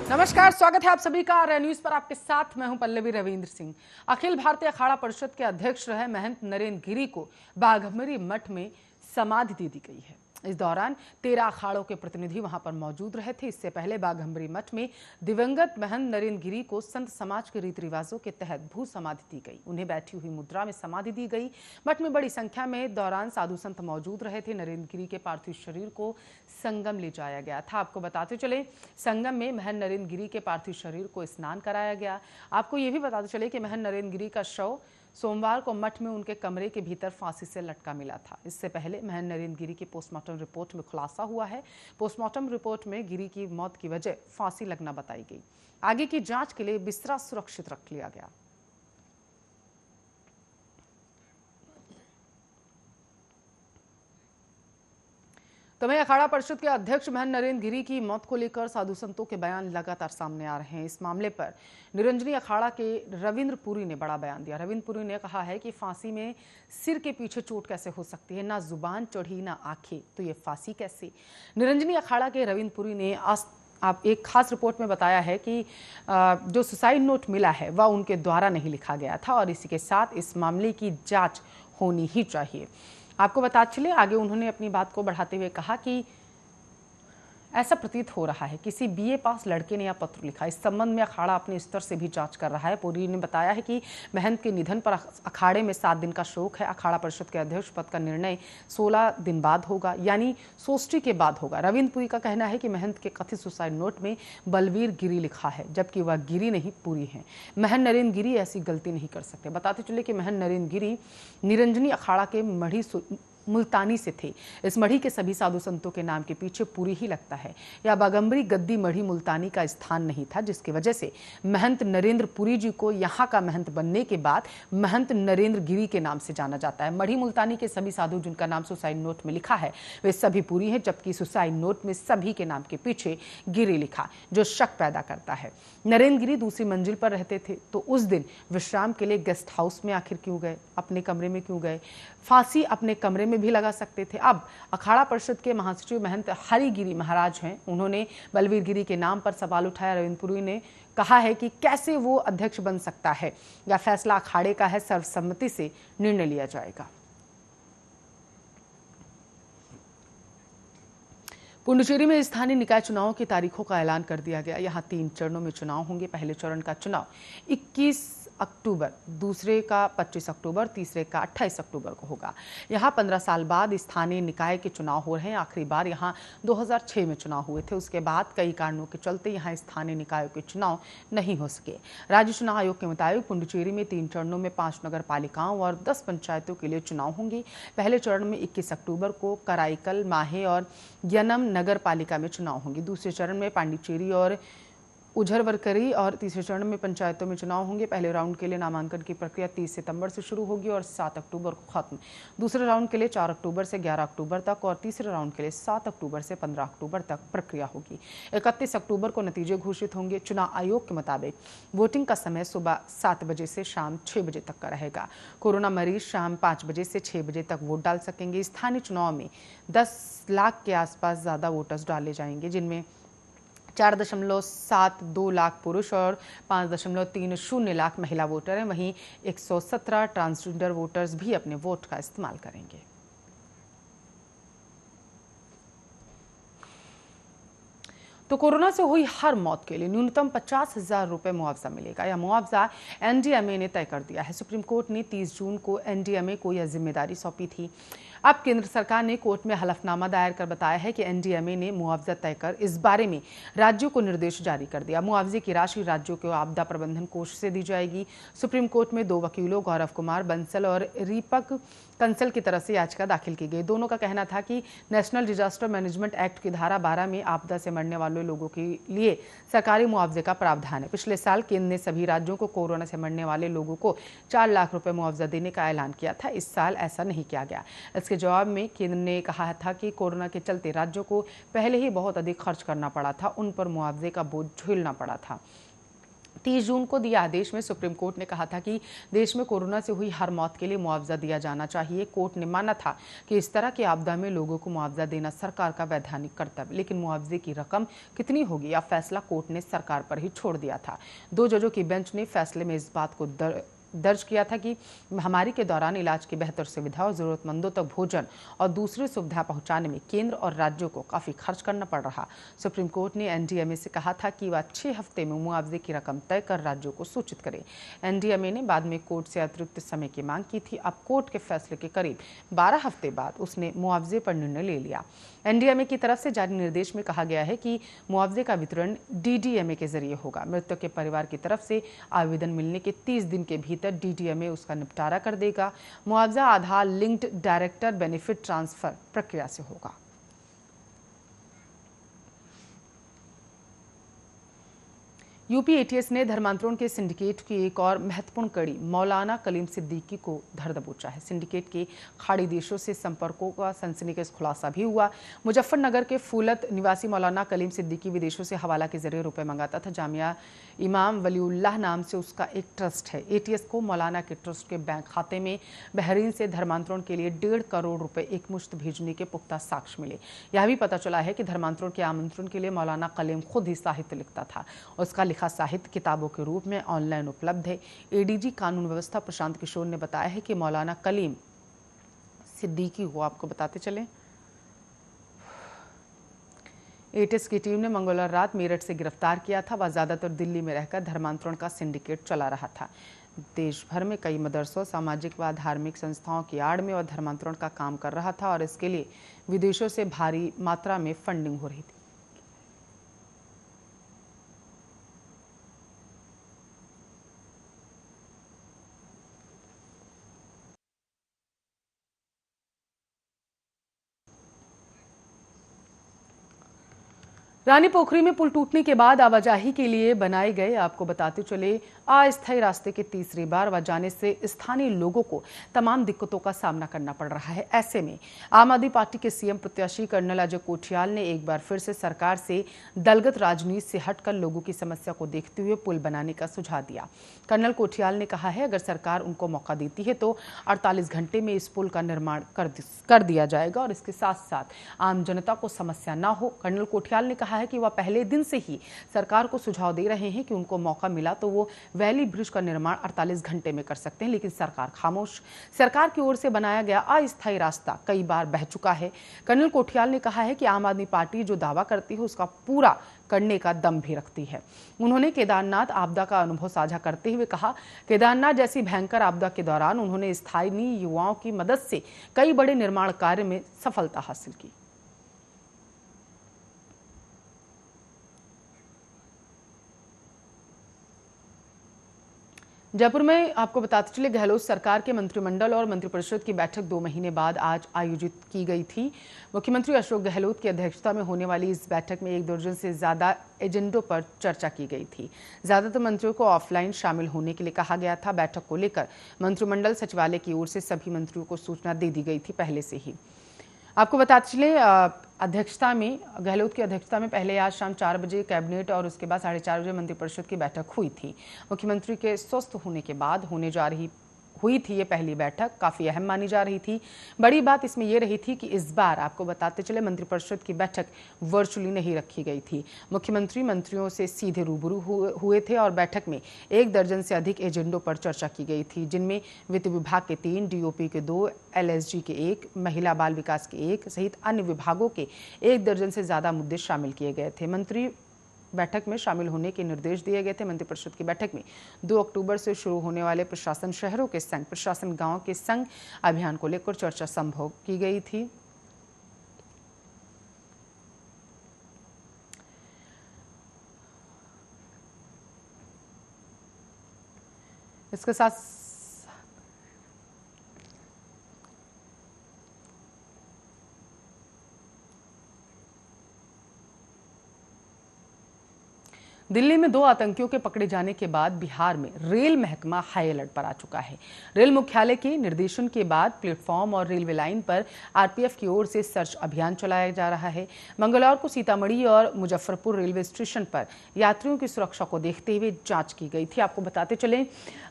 नमस्कार, स्वागत है आप सभी का आर्या न्यूज पर। आपके साथ मैं हूं पल्लवी रविंद्र सिंह। अखिल भारतीय अखाड़ा परिषद के अध्यक्ष रहे महंत नरेंद्र गिरी को बाघमरी मठ में समाधि दे दी गई है। इस दौरान 13 अखाड़ों के प्रतिनिधि वहां पर मौजूद रहे थे। इससे पहले बाघमरी मठ में दिवंगत महंत नरेंद्र गिरी को संत समाज के रीति रिवाजों के तहत भू समाधि दी गई। उन्हें बैठी हुई मुद्रा में समाधि दी गई। मठ में बड़ी संख्या में दौरान साधु संत मौजूद रहे थे। नरेंद्र गिरी के पार्थिव शरीर को संगम ले जाया गया था। आपको बताते चले, संगम में महंत नरेंद्र गिरी के पार्थिव शरीर को स्नान कराया गया। आपको ये भी बताते चले कि महंत नरेंद्र गिरी का शव सोमवार को मठ में उनके कमरे के भीतर फांसी से लटका मिला था। इससे पहले महंत नरेंद्र गिरी की पोस्टमार्टम रिपोर्ट में खुलासा हुआ है। पोस्टमार्टम रिपोर्ट में गिरी की मौत की वजह फांसी लगना बताई गई। आगे की जांच के लिए बिस्तरा सुरक्षित रख लिया गया। तो वहीं अखाड़ा परिषद के अध्यक्ष महंत नरेंद्र गिरी की मौत को लेकर साधु संतों के बयान लगातार सामने आ रहे हैं। इस मामले पर निरंजनी अखाड़ा के रविंद्र पुरी ने बड़ा बयान दिया। रविंद्र पुरी ने कहा है कि फांसी में सिर के पीछे चोट कैसे हो सकती है, ना जुबान चढ़ी ना आंखें, तो ये फांसी कैसे। निरंजनी अखाड़ा के रविंद्र पुरी ने आप एक खास रिपोर्ट में बताया है कि जो सुसाइड नोट मिला है वह उनके द्वारा नहीं लिखा गया था और इसी के साथ इस मामले की जांच होनी ही चाहिए। आपको बता चले, आगे उन्होंने अपनी बात को बढ़ाते हुए कहा कि ऐसा प्रतीत हो रहा है किसी बीए पास लड़के ने यह पत्र लिखा। इस संबंध में अखाड़ा अपने स्तर से भी जांच कर रहा है। पुरी ने बताया है कि महंत के निधन पर अखाड़े में 7 दिन का शोक है। अखाड़ा परिषद के अध्यक्ष पद का निर्णय 16 दिन बाद होगा, यानी सोष्टी के बाद होगा। रविंद्र पुरी का कहना है कि महंत के कथित सुसाइड नोट में बलवीर गिरी लिखा है, जबकि वह गिरी नहीं पुरी है। महंत नरेंद्र गिरी ऐसी गलती नहीं कर सकते। बताते चले कि महंत नरेंद्र गिरी निरंजनी अखाड़ा के मढ़ी मुल्तानी से थे। इस मढ़ी के सभी साधु संतों के नाम के पीछे पुरी ही लगता है। यह बाघमरी गद्दी मढ़ी मुल्तानी का स्थान नहीं था, जिसकी वजह से महंत नरेंद्र पुरी जी को यहाँ का महंत बनने के बाद महंत नरेंद्र गिरी के नाम से जाना जाता है। मढ़ी मुल्तानी के सभी साधु जिनका नाम सुसाइड नोट में लिखा है वे सभी पुरी हैं, जबकि सुसाइड नोट में सभी के नाम के पीछे गिरी लिखा, जो शक पैदा करता है। नरेंद्र गिरी दूसरी मंजिल पर रहते थे, तो उस दिन विश्राम के लिए गेस्ट हाउस में आखिर क्यों गए, अपने कमरे में क्यों गए। फांसी अपने कमरे में भी लगा सकते थे। अब अखाड़ा परिषद के महासचिव महंत हरिगिरी महाराज हैं, उन्होंने बलवीर गिरी के नाम पर सवाल उठाया। रविंद्र पुरी ने कहा है कि कैसे वो अध्यक्ष बन सकता है, या फैसला अखाड़े का है, सर्वसम्मति से निर्णय लिया जाएगा। पुडुचेरी में स्थानीय निकाय चुनावों की तारीखों का ऐलान कर दिया गया। यहां 3 चरणों में चुनाव होंगे। पहले चरण का चुनाव 21 अक्टूबर, दूसरे का 25 अक्टूबर, तीसरे का 28 अक्टूबर को होगा। यहाँ 15 साल बाद स्थानीय निकाय के चुनाव हो रहे हैं। आखिरी बार यहाँ 2006 में चुनाव हुए थे। उसके बाद कई कारणों के चलते यहाँ स्थानीय निकायों के चुनाव नहीं हो सके। राज्य चुनाव आयोग के मुताबिक पुडुचेरी में 3 चरणों में 5 नगर पालिकाओं और 10 पंचायतों के लिए चुनाव होंगे। पहले चरण में 21 अक्टूबर को कराईकल, माहे और यनम नगर पालिका में चुनाव होंगे। दूसरे चरण में पांडिचेरी और उझरवरकरी और तीसरे चरण में पंचायतों में चुनाव होंगे। पहले राउंड के लिए नामांकन की प्रक्रिया 30 सितंबर से शुरू होगी और 7 अक्टूबर को खत्म। दूसरे राउंड के लिए 4 अक्टूबर से 11 अक्टूबर तक और तीसरे राउंड के लिए 7 अक्टूबर से 15 अक्टूबर तक प्रक्रिया होगी। 31 अक्टूबर को नतीजे घोषित होंगे। चुनाव आयोग के मुताबिक वोटिंग का समय सुबह 7 बजे से शाम 6 बजे तक का रहेगा। कोरोना मरीज शाम 5 बजे से 6 बजे तक वोट डाल सकेंगे। स्थानीय चुनाव में 10 लाख के आसपास ज़्यादा वोटर्स डाले जाएंगे, जिनमें 4.72 लाख पुरुष और 5.30 लाख महिला वोटर हैं। वहीं 117 ट्रांसजेंडर वोटर्स भी अपने वोट का इस्तेमाल करेंगे। तो कोरोना से हुई हर मौत के लिए न्यूनतम 50,000 रुपए मुआवजा मिलेगा। यह मुआवजा एनडीएमए ने तय कर दिया है। सुप्रीम कोर्ट ने 30 जून को एनडीएमए को यह जिम्मेदारी सौंपी थी। अब केंद्र सरकार ने कोर्ट में हलफनामा दायर कर बताया है कि एनडीएमए ने मुआवजा तय कर इस बारे में राज्यों को निर्देश जारी कर दिया। मुआवजे की राशि राज्यों को आपदा प्रबंधन कोष से दी जाएगी। सुप्रीम कोर्ट में 2 वकीलों गौरव कुमार बंसल और रीपक कंसल की तरफ से याचिका दाखिल की गई। दोनों का कहना था कि नेशनल डिजास्टर मैनेजमेंट एक्ट की धारा 12 में आपदा से मरने वाले लोगों के लिए सरकारी मुआवजे का प्रावधान है। पिछले साल केंद्र ने सभी राज्यों को कोरोना से मरने वाले लोगों को 4 लाख रुपए मुआवजा देने का ऐलान किया था। इस साल ऐसा नहीं किया गया। इसके जवाब में केंद्र ने कहा था कि कोरोना के चलते राज्यों को पहले ही बहुत अधिक खर्च करना पड़ा था, उन पर मुआवजे का बोझ झेलना पड़ा था। 30 जून को दिए आदेश में सुप्रीम कोर्ट ने कहा था कि देश में कोरोना से हुई हर मौत के लिए मुआवजा दिया जाना चाहिए। कोर्ट ने माना था कि इस तरह की आपदा में लोगों को मुआवजा देना सरकार का वैधानिक कर्तव्य, लेकिन मुआवजे की रकम कितनी होगी यह फैसला कोर्ट ने सरकार पर ही छोड़ दिया था। 2 जजों की बेंच ने फैसले में इस बात को दर्ज किया था कि महामारी के दौरान इलाज की बेहतर सुविधा और जरूरतमंदों तक भोजन और दूसरी सुविधा पहुंचाने में केंद्र और राज्यों को काफी खर्च करना पड़ रहा। सुप्रीम कोर्ट ने एनडीएमए से कहा था कि वह 6 हफ्ते में मुआवजे की रकम तय कर राज्यों को सूचित करे। एनडीएमए ने बाद में कोर्ट से अतिरिक्त समय की मांग की थी। अब कोर्ट के फैसले के करीब 12 हफ्ते बाद उसने मुआवजे पर निर्णय ले लिया। एनडीएमए की तरफ से जारी निर्देश में कहा गया है कि मुआवजे का वितरण डीडीएमए के जरिए होगा। मृतक के परिवार की तरफ से आवेदन मिलने के 30 दिन के भीतर डीडीएमए उसका निपटारा कर देगा। मुआवजा आधार लिंक्ड डायरेक्टर बेनिफिट ट्रांसफर प्रक्रिया से होगा। यूपी एटीएस ने धर्मांतरण के सिंडिकेट की एक और महत्वपूर्ण कड़ी मौलाना कलीम सिद्दीकी को धर दबोचा है। सिंडिकेट के खाड़ी देशों से संपर्कों का सनसनीखेज खुलासा भी हुआ। मुजफ्फरनगर के फूलत निवासी मौलाना कलीम सिद्दीकी विदेशों से हवाला के जरिए रुपए मंगाता था। जामिया इमाम वलीउल्लाह नाम से उसका एक ट्रस्ट है। एटीएस को मौलाना के ट्रस्ट के बैंक खाते में बहरीन से धर्मांतरण के लिए 1.5 करोड़ रुपए एकमुश्त भेजने के पुख्ता साक्ष्य मिले। यह भी पता चला है कि धर्मांतरण के आमंत्रण के लिए मौलाना कलीम खुद ही साहित्य लिखता था। उसका लिखा साहित्य किताबों के रूप में ऑनलाइन उपलब्ध है। एडीजी कानून व्यवस्था प्रशांत किशोर ने बताया है कि मौलाना कलीम सिद्दीकी को आपको बताते चले एटीएस की टीम ने मंगलवार रात मेरठ से गिरफ्तार किया था। वह ज्यादातर दिल्ली में रहकर धर्मांतरण का सिंडिकेट चला रहा था। देश भर में कई मदरसों, सामाजिक व धार्मिक संस्थाओं की आड़ में वह धर्मांतरण का काम कर रहा था और इसके लिए विदेशों से भारी मात्रा में फंडिंग हो रही थी। रानी पोखरी में पुल टूटने के बाद आवाजाही के लिए बनाए गए आपको बताते चले अस्थायी रास्ते के तीसरी बार वह जाने से स्थानीय लोगों को तमाम दिक्कतों का सामना करना पड़ रहा है। ऐसे में आम आदमी पार्टी के सीएम प्रत्याशी कर्नल अजय कोठियाल ने एक बार फिर से सरकार से दलगत राजनीति से हटकर लोगों की समस्या को देखते हुए पुल बनाने का सुझाव दिया। कर्नल कोठियाल ने कहा है अगर सरकार उनको मौका देती है तो 48 घंटे में इस पुल का निर्माण कर दिया जाएगा और इसके साथ साथ आम जनता को समस्या न हो। कर्नल कोठियाल ने कहा है कि वह पहले दिन से ही सरकार को सुझाव दे रहे हैं कि उनको मौका मिला तो वो वैली ब्रिज का निर्माण 48 घंटे में कर सकते हैं, लेकिन सरकार खामोश। सरकार की ओर से बनाया गया अस्थायी रास्ता कई बार बह चुका है। कर्नल कोठियाल ने कहा है कि आम आदमी पार्टी जो दावा करती है उसका पूरा करने का दम भी रखती है। उन्होंने केदारनाथ आपदा का अनुभव साझा करते हुए कहा केदारनाथ जैसी भयंकर आपदा के दौरान उन्होंने स्थानीय युवाओं की मदद से कई बड़े निर्माण कार्य में सफलता हासिल की। जयपुर में आपको बताते चले गहलोत सरकार के मंत्रिमंडल और मंत्रिपरिषद की बैठक 2 महीने बाद आज आयोजित की गई थी। मुख्यमंत्री अशोक गहलोत की अध्यक्षता में होने वाली इस बैठक में 1 दर्जन से ज्यादा एजेंडों पर चर्चा की गई थी। ज्यादातर मंत्रियों को ऑफलाइन शामिल होने के लिए कहा गया था। बैठक को लेकर मंत्रिमंडल सचिवालय की ओर से सभी मंत्रियों को सूचना दे दी गई थी पहले से ही। आपको बताते चले अध्यक्षता में गहलोत की अध्यक्षता में पहले आज शाम 4 बजे कैबिनेट और उसके बाद 4:30 बजे मंत्रिपरिषद की बैठक हुई थी। मुख्यमंत्री के स्वस्थ होने के बाद हुई थी ये पहली बैठक, काफी अहम मानी जा रही थी। बड़ी बात इसमें यह रही थी कि इस बार आपको बताते चले मंत्रिपरिषद की बैठक वर्चुअली नहीं रखी गई थी। मुख्यमंत्री मंत्रियों से सीधे रूबरू हुए थे और बैठक में 1 दर्जन से अधिक एजेंडों पर चर्चा की गई थी, जिनमें वित्त विभाग के 3, डीओपी के 2, एलएसजी के 1, महिला बाल विकास के 1 सहित अन्य विभागों के 1 दर्जन से ज्यादा मुद्दे शामिल किए गए थे। मंत्री बैठक में शामिल होने के निर्देश दिए गए थे। मंत्रिपरिषद की बैठक में 2 अक्टूबर से शुरू होने वाले प्रशासन शहरों के संग, प्रशासन गांव के संग अभियान को लेकर चर्चा संभव की गई थी। इसके साथ दिल्ली में 2 आतंकियों के पकड़े जाने के बाद बिहार में रेल महकमा हाई अलर्ट पर आ चुका है। रेल मुख्यालय के निर्देशन के बाद प्लेटफॉर्म और रेलवे लाइन पर आरपीएफ की ओर से सर्च अभियान चलाया जा रहा है। मंगलवार को सीतामढ़ी और मुजफ्फरपुर रेलवे स्टेशन पर यात्रियों की सुरक्षा को देखते हुए जांच की गई थी। आपको बताते चलें,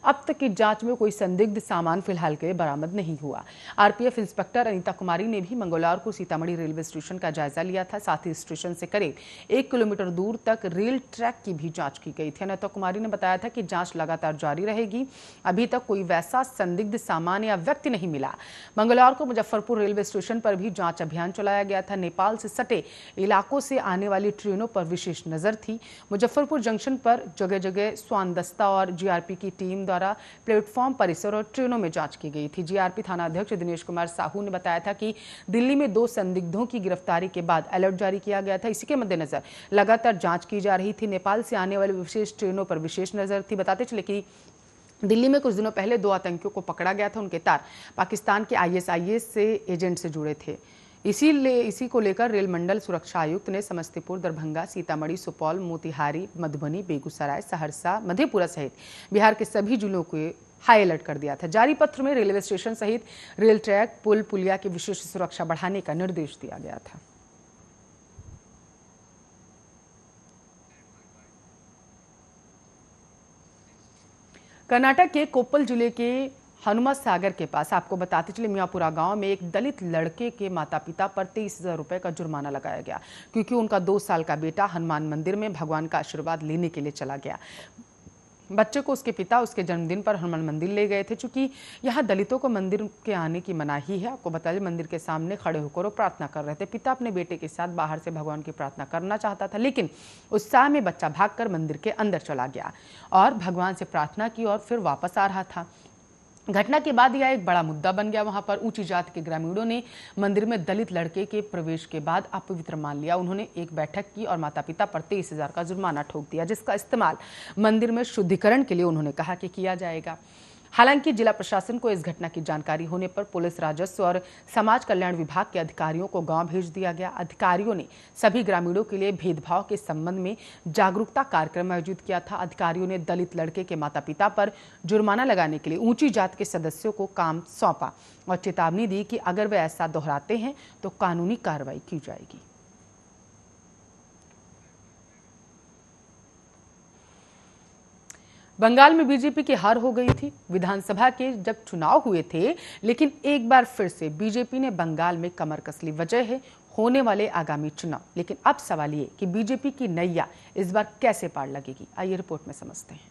अब तक की जांच में कोई संदिग्ध सामान फिलहाल के लिए बरामद नहीं हुआ। आरपीएफ इंस्पेक्टर अनीता कुमारी ने भी मंगलवार को सीतामढ़ी रेलवे स्टेशन का जायजा लिया था। साथ ही स्टेशन से करीब 1 किलोमीटर दूर तक रेल ट्रैक की भी जांच की गई थी। अनीता कुमारी ने बताया था कि जांच लगातार जारी रहेगी। अभी तक कोई वैसा संदिग्ध सामान या व्यक्ति नहीं मिला। मंगलवार को मुजफ्फरपुर रेलवे स्टेशन पर भी जांच अभियान चलाया गया था। नेपाल से सटे इलाकों से आने वाली ट्रेनों पर विशेष नजर थी। मुजफ्फरपुर जंक्शन पर जगह जगह स्वान दस्ता और जीआरपी की टीम द्वारा प्लेटफॉर्म परिसर और ट्रेनों में जांच की गई थी। जीआरपी थाना अध्यक्ष दिनेश कुमार साहू ने बताया था कि दिल्ली में 2 संदिग्धों की गिरफ्तारी के बाद अलर्ट जारी किया गया था। इसी के मद्देनजर लगातार जांच की जा रही थी। नेपाल से आने वाली विशेष ट्रेनों पर विशेष नजर थी। बताते चले कि दिल्ली में कुछ दिनों पहले 2 आतंकियों को पकड़ा गया था। उनके तार पाकिस्तान के आईएसआईएस से एजेंट से जुड़े थे। इसी को लेकर रेल मंडल सुरक्षा आयुक्त ने समस्तीपुर, दरभंगा, सीतामढ़ी, सुपौल, मोतिहारी, मधुबनी, बेगूसराय, सहरसा, मधेपुरा सहित बिहार के सभी जिलों को हाई अलर्ट कर दिया था। जारी पत्र में रेलवे स्टेशन सहित रेल ट्रैक, पुल, पुलिया की विशेष सुरक्षा बढ़ाने का निर्देश दिया गया था। कर्नाटक के कोप्पल जिले के हनुमा सागर के पास आपको बताते चले मियापुरा गांव में एक दलित लड़के के माता पिता पर 23,000 रुपए का जुर्माना लगाया गया, क्योंकि उनका 2 साल का बेटा हनुमान मंदिर में भगवान का आशीर्वाद लेने के लिए चला गया। बच्चे को उसके पिता उसके जन्मदिन पर हनुमान मंदिर ले गए थे। चूंकि यहाँ दलितों को मंदिर के आने की मनाही है, आपको बताया मंदिर के सामने खड़े होकर वो प्रार्थना कर रहे थे। पिता अपने बेटे के साथ बाहर से भगवान की प्रार्थना करना चाहता था, लेकिन उत्साह में बच्चा भागकर मंदिर के अंदर चला गया और भगवान से प्रार्थना की और फिर वापस आ रहा था। घटना के बाद यह एक बड़ा मुद्दा बन गया। वहां पर ऊंची जाति के ग्रामीणों ने मंदिर में दलित लड़के के प्रवेश के बाद अपवित्र मान लिया। उन्होंने एक बैठक की और माता पिता पर 23,000 का जुर्माना ठोक दिया, जिसका इस्तेमाल मंदिर में शुद्धिकरण के लिए उन्होंने कहा कि किया जाएगा। हालांकि जिला प्रशासन को इस घटना की जानकारी होने पर पुलिस, राजस्व और समाज कल्याण विभाग के अधिकारियों को गांव भेज दिया गया। अधिकारियों ने सभी ग्रामीणों के लिए भेदभाव के संबंध में जागरूकता कार्यक्रम आयोजित किया था। अधिकारियों ने दलित लड़के के माता पिता पर जुर्माना लगाने के लिए ऊंची जात के सदस्यों को काम सौंपा और चेतावनी दी कि अगर वे ऐसा दोहराते हैं तो कानूनी कार्रवाई की जाएगी। बंगाल में बीजेपी की हार हो गई थी। विधानसभा के जब चुनाव हुए थे, लेकिन एक बार फिर से बीजेपी ने बंगाल में कमर कस ली। वजह है होने वाले आगामी चुनाव। लेकिन अब सवाल ये कि बीजेपी की नैया इस बार कैसे पार लगेगी, आइए रिपोर्ट में समझते हैं।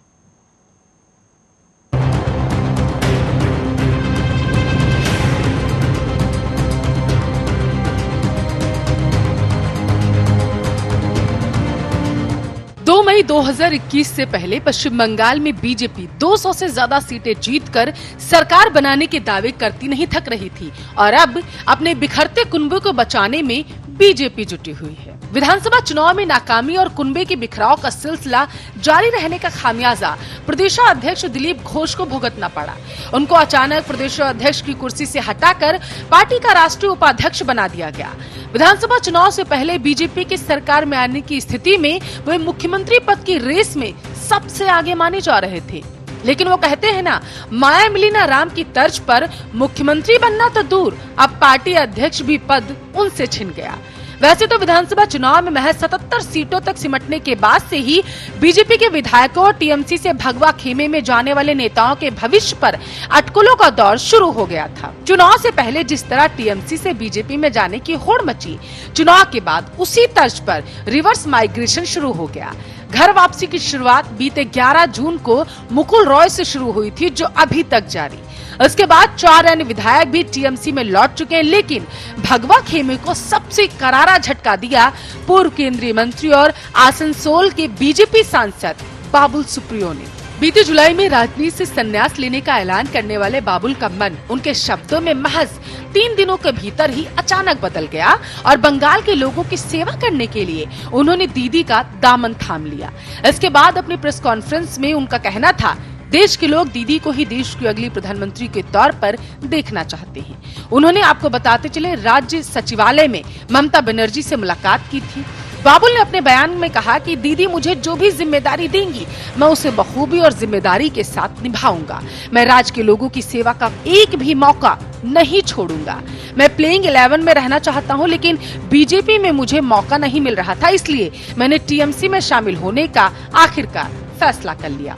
मई 2021 से पहले पश्चिम बंगाल में बीजेपी 200 से ज्यादा सीटें जीतकर सरकार बनाने के दावे करती नहीं थक रही थी और अब अपने बिखरते कुनबे को बचाने में बीजेपी जुटी हुई है। विधानसभा चुनाव में नाकामी और कुनबे के बिखराव का सिलसिला जारी रहने का खामियाजा प्रदेशाध्यक्ष दिलीप घोष को भुगतना पड़ा। उनको अचानक प्रदेशाध्यक्ष की कुर्सी से हटाकर पार्टी का राष्ट्रीय उपाध्यक्ष बना दिया गया। विधानसभा चुनाव से पहले बीजेपी की सरकार में आने की स्थिति में वे मुख्यमंत्री पद की रेस में सबसे आगे माने जा रहे थे। लेकिन वो कहते हैं ना, माया मिली ना राम की तर्ज पर मुख्यमंत्री बनना तो दूर, अब पार्टी अध्यक्ष भी पद उनसे छिन गया। वैसे तो विधानसभा चुनाव में महज 77 सीटों तक सिमटने के बाद से ही बीजेपी के विधायकों और टीएमसी से भगवा खेमे में जाने वाले नेताओं के भविष्य पर अटकलों का दौर शुरू हो गया था। चुनाव से पहले जिस तरह टीएमसी से बीजेपी में जाने की होड़ मची, चुनाव के बाद उसी तर्ज पर रिवर्स माइग्रेशन शुरू हो गया। घर वापसी की शुरुआत बीते 11 जून को मुकुल रॉय से शुरू हुई थी, जो अभी तक जारी। इसके बाद 4 अन्य विधायक भी टीएमसी में लौट चुके हैं, लेकिन भगवा खेमे को सबसे करारा झटका दिया पूर्व केंद्रीय मंत्री और आसनसोल के बीजेपी सांसद बाबुल सुप्रियो ने। बीते जुलाई में राजनीति से संन्यास लेने का ऐलान करने वाले बाबुल का मन उनके शब्दों में महज 3 दिनों के भीतर ही अचानक बदल गया और बंगाल के लोगों की सेवा करने के लिए उन्होंने दीदी का दामन थाम लिया। इसके बाद अपनी प्रेस कॉन्फ्रेंस में उनका कहना था, देश के लोग दीदी को ही देश की अगली प्रधानमंत्री के तौर पर देखना चाहते हैं। उन्होंने आपको बताते चले राज्य सचिवालय में ममता बनर्जी से मुलाकात की थी। बाबुल ने अपने बयान में कहा कि दीदी मुझे जो भी जिम्मेदारी देंगी मैं उसे बखूबी और जिम्मेदारी के साथ निभाऊंगा। मैं राज्य के लोगों की सेवा का एक भी मौका नहीं छोड़ूंगा। मैं प्लेइंग 11 में रहना चाहता हूं, लेकिन बीजेपी में मुझे मौका नहीं मिल रहा था, इसलिए मैंने टीएमसी में शामिल होने का आखिरकार फैसला कर लिया।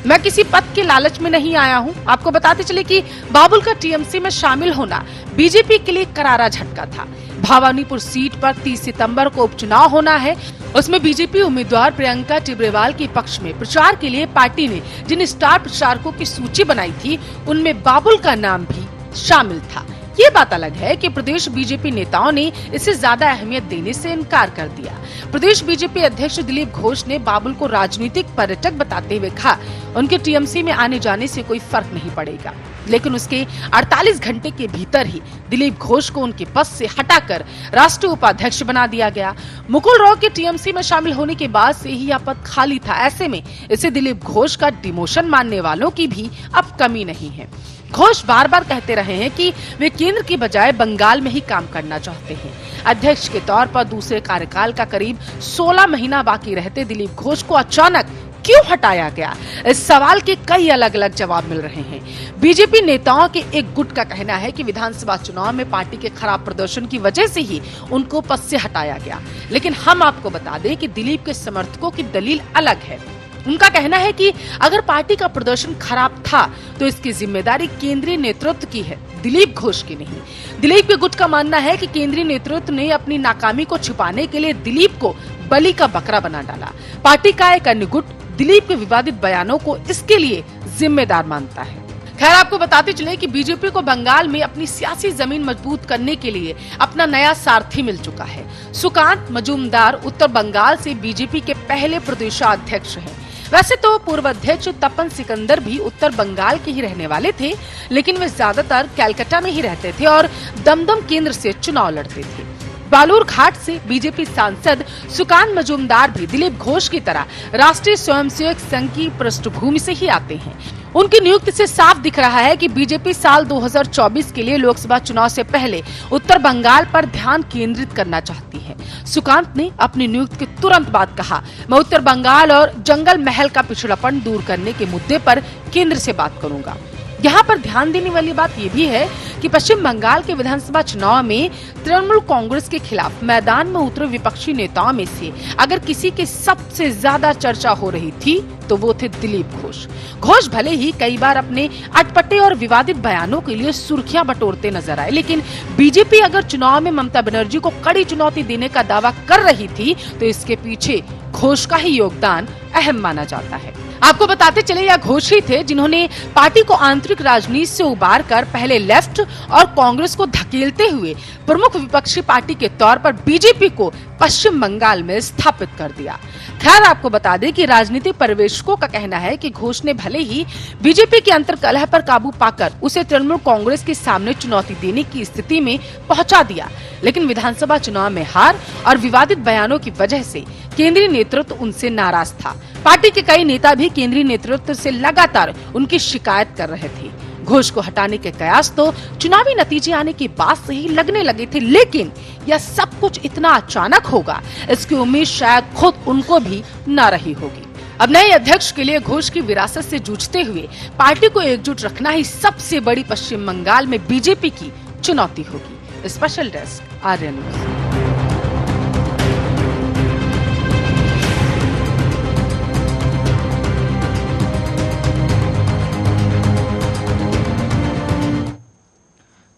मैं किसी पद के लालच में नहीं आया हूं। आपको बताते चले कि बाबुल का टीएमसी में शामिल होना बीजेपी के लिए करारा झटका था। भवानीपुर सीट पर 30 सितंबर को उपचुनाव होना है। उसमें बीजेपी उम्मीदवार प्रियंका टिब्रेवाल के पक्ष में प्रचार के लिए पार्टी ने जिन स्टार प्रचारकों की सूची बनाई थी उनमें बाबुल का नाम भी शामिल था। ये बात अलग है कि प्रदेश बीजेपी नेताओं ने इसे ज्यादा अहमियत देने से इनकार कर दिया। प्रदेश बीजेपी अध्यक्ष दिलीप घोष ने बाबुल को राजनीतिक पर्यटक बताते हुए कहा, उनके टीएमसी में आने जाने से कोई फर्क नहीं पड़ेगा। लेकिन उसके 48 घंटे के भीतर ही दिलीप घोष को उनके पद से हटाकर राष्ट्रीय उपाध्यक्ष बना दिया गया। मुकुल रॉय के टीएमसी में शामिल होने के बाद से ही यह पद खाली था। ऐसे में इसे दिलीप घोष का डिमोशन मानने वालों की भी अब कमी नहीं है। घोष बार बार कहते रहे हैं कि वे केंद्र की बजाय बंगाल में ही काम करना चाहते हैं। अध्यक्ष के तौर पर दूसरे कार्यकाल का करीब 16 महीना बाकी रहते दिलीप घोष को अचानक क्यों हटाया गया, इस सवाल के कई अलग अलग जवाब मिल रहे हैं। बीजेपी नेताओं के एक गुट का कहना है कि विधानसभा चुनाव में पार्टी के खराब प्रदर्शन की वजह से ही उनको पद से हटाया गया। लेकिन हम आपको बता दें कि दिलीप के समर्थकों की दलील अलग है। उनका कहना है कि अगर पार्टी का प्रदर्शन खराब था तो इसकी जिम्मेदारी केंद्रीय नेतृत्व की है, दिलीप घोष की नहीं। दिलीप के गुट का मानना है कि केंद्रीय नेतृत्व ने अपनी नाकामी को छुपाने के लिए दिलीप को बलि का बकरा बना डाला। पार्टी का एक अन्य गुट दिलीप के विवादित बयानों को इसके लिए जिम्मेदार मानता है। खैर, आपको बताते चले कि बीजेपी को बंगाल में अपनी सियासी जमीन मजबूत करने के लिए अपना नया सारथी मिल चुका है। सुकांत मजूमदार उत्तर बंगाल से बीजेपी के पहले प्रदेशाध्यक्ष हैं। वैसे तो पूर्व अध्यक्ष तपन सिकंदर भी उत्तर बंगाल के ही रहने वाले थे, लेकिन वे ज्यादातर कलकत्ता में ही रहते थे और दमदम केंद्र से चुनाव लड़ते थे। बालूर घाट से बीजेपी सांसद सुकांत मजूमदार भी दिलीप घोष की तरह राष्ट्रीय स्वयंसेवक संघ की पृष्ठभूमि से ही आते हैं। उनकी नियुक्ति से साफ दिख रहा है कि बीजेपी साल 2024 के लिए लोकसभा चुनाव से पहले उत्तर बंगाल पर ध्यान केंद्रित करना चाहती है। सुकांत ने अपनी नियुक्ति के तुरंत बाद कहा, मैं उत्तर बंगाल और जंगल महल का पिछड़ापन दूर करने के मुद्दे पर केंद्र से बात करूंगा। यहाँ पर ध्यान देने वाली बात यह भी है कि पश्चिम बंगाल के विधानसभा चुनाव में तृणमूल कांग्रेस के खिलाफ मैदान में उतरे विपक्षी नेताओं में से अगर किसी के सबसे ज्यादा चर्चा हो रही थी तो वो थे दिलीप घोष। घोष भले ही कई बार अपने अटपटे और विवादित बयानों के लिए सुर्खियां बटोरते नजर आए, लेकिन बीजेपी अगर चुनाव में ममता बनर्जी को कड़ी चुनौती देने का दावा कर रही थी तो इसके पीछे घोष का ही योगदान अहम माना जाता है। आपको बताते चले यह घोष ही थे जिन्होंने पार्टी को आंतरिक राजनीति से उबार कर पहले लेफ्ट और कांग्रेस को धकेलते हुए प्रमुख विपक्षी पार्टी के तौर पर बीजेपी को पश्चिम बंगाल में स्थापित कर दिया। खैर, आपको बता दें कि राजनीतिक पर्यवेक्षकों का कहना है कि घोष ने भले ही बीजेपी के अंतर्कलह पर काबू पाकर उसे तृणमूल कांग्रेस के सामने चुनौती देने की स्थिति में पहुंचा दिया, लेकिन विधानसभा चुनाव में हार और विवादित बयानों की वजह से केंद्रीय नेतृत्व उनसे नाराज था। पार्टी के कई नेता भी केंद्रीय नेतृत्व से लगातार उनकी शिकायत कर रहे थे। घोष को हटाने के कयास तो चुनावी नतीजे आने के बाद से ही लगने लगे थे, लेकिन यह सब कुछ इतना अचानक होगा इसकी उम्मीद शायद खुद उनको भी न रही होगी। अब नए अध्यक्ष के लिए घोष की विरासत से जूझते हुए पार्टी को एकजुट रखना ही सबसे बड़ी पश्चिम बंगाल में बीजेपी की चुनौती होगी। स्पेशल डेस्क आर्य न्यूज।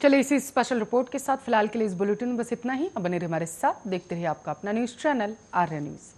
चलिए इसी स्पेशल रिपोर्ट के साथ फिलहाल के लिए इस बुलेटिन में बस इतना ही। अब बने रहिए हमारे साथ, देखते रहिए आपका अपना न्यूज चैनल आर्य न्यूज।